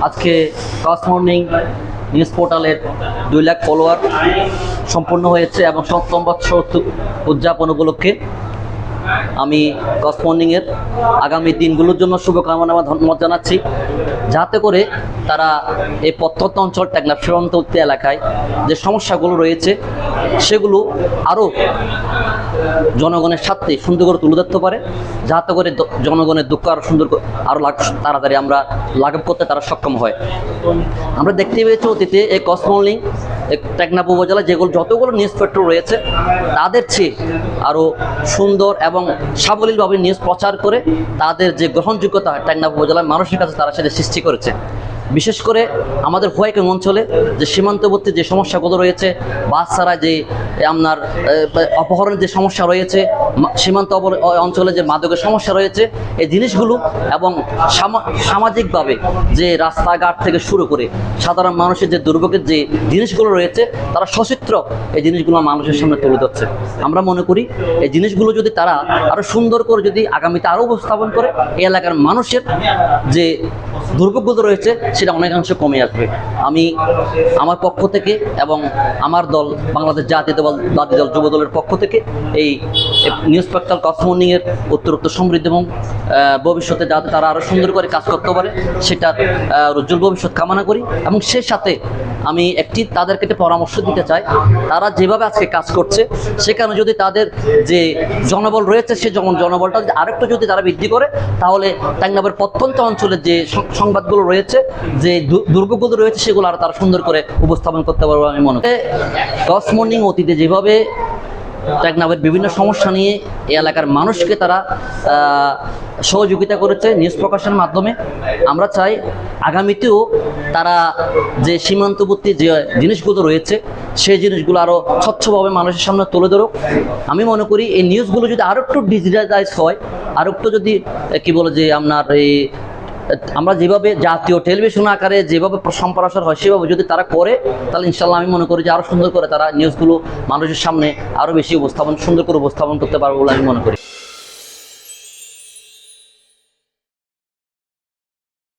আজকে toss morning news পোর্টালের 2 lakh follower সম্পূর্ণ হয়েছে এবং 7ম বৎসর উদযাপন উপলক্ষে আমি টস মর্নিংয়ের আগামী দিনগুলোর জন্য শুভকামনা ধন্যবাদ জানাচ্ছি, যাতে করে তারা এই প্রত্যন্ত অঞ্চল টেকনাফ সীমান্তবর্তী এলাকায় যে সমস্যাগুলো রয়েছে সেগুলো আরও জনগণের সাথে সুন্দর করে তুলে ধরতে পারে, যাতে করে জনগণের দুঃখ আরও সুন্দর আরও তাড়াতাড়ি আমরা লাঘব করতে তারা সক্ষম হয়। আমরা দেখতে পেয়েছি অতীতে এই টস মর্নিং টেকনাফ উপজেলা যতগুলো নিউজ পেট্রোল রয়েছে তাদের চেয়ে আরও সুন্দর এবং সাবলীলভাবে নিউজ প্রচার করে তাদের যে গ্রহণযোগ্যতা টেকনাফ উপজেলার মানুষের কাছে তারা সেটা সৃষ্টি করেছে। বিশেষ করে আমাদের হোয়াইকিং অঞ্চলে যে সীমান্তবর্তী যে সমস্যাগুলো রয়েছে, বাস ছাড়া যে আপনার অপহরণের যে সমস্যা রয়েছে, সীমান্ত অঞ্চলে যে মাদকের সমস্যা রয়েছে, এই জিনিসগুলো এবং সামাজিকভাবে যে রাস্তাঘাট থেকে শুরু করে সাধারণ মানুষের যে দুর্ভোগের যে জিনিসগুলো রয়েছে তারা সচিত্র এই জিনিসগুলো মানুষের সামনে তুলে ধরছে। আমরা মনে করি এই জিনিসগুলো যদি তারা আরও সুন্দর করে যদি আগামীতে আরও উপস্থাপন করে এই এলাকার মানুষের যে দুর্ভোগগুলো রয়েছে সেটা অনেকাংশে কমে আসবে। আমি আমার পক্ষ থেকে এবং আমার দল বাংলাদেশ জাতীয়তাবাদী দল যুব দলের পক্ষ থেকে এই নিউজ পোর্টাল টস মর্নিংয়ের উত্তরোত্তর সমৃদ্ধ এবং ভবিষ্যতে যাতে তারা আরও সুন্দর করে কাজ করতে পারে সেটা উজ্জ্বল ভবিষ্যৎ কামনা করি। এবং সেই সাথে আমি তাদেরকে একটা পরামর্শ দিতে চাই, তারা যেভাবে আজকে কাজ করছে সেখানে যদি তাদের যে জনবল রয়েছে সেই জনবলটা আরেকটু যদি তারা বৃদ্ধি করে তাহলে টেকনাফের প্রত্যন্ত অঞ্চলের যে সংবাদগুলো রয়েছে, যে দুর্ভোগগুলো রয়েছে সেগুলো আরও তারা সুন্দর করে উপস্থাপন করতে পারবো আমি মনে করি। টস মর্নিং অতীতে যেভাবে টেকনাফের বিভিন্ন সমস্যা নিয়ে এই এলাকার মানুষকে তারা সহযোগিতা করেছে নিউজ প্রকাশের মাধ্যমে, আমরা চাই আগামীতেও তারা যে সীমান্তবর্তী যে জিনিসগুলো রয়েছে সেই জিনিসগুলো আরও স্বচ্ছভাবে মানুষের সামনে তুলে ধরুক। আমি মনে করি এই নিউজগুলো যদি আরও একটু ডিজিটালাইজ হয়, আরও একটু যদি যে আপনার আমরা যেভাবে জাতীয় টেলিভিশন আকারে যেভাবে সম্প্রচার হয় সেভাবে যদি তারা করে তাহলে ইনশাল্লাহ আমি মনে করি যে আরও সুন্দর করে তারা নিউজগুলো মানুষের সামনে আরও বেশি সুন্দর করে উপস্থাপন করতে পারবে বলে আমি মনে করি।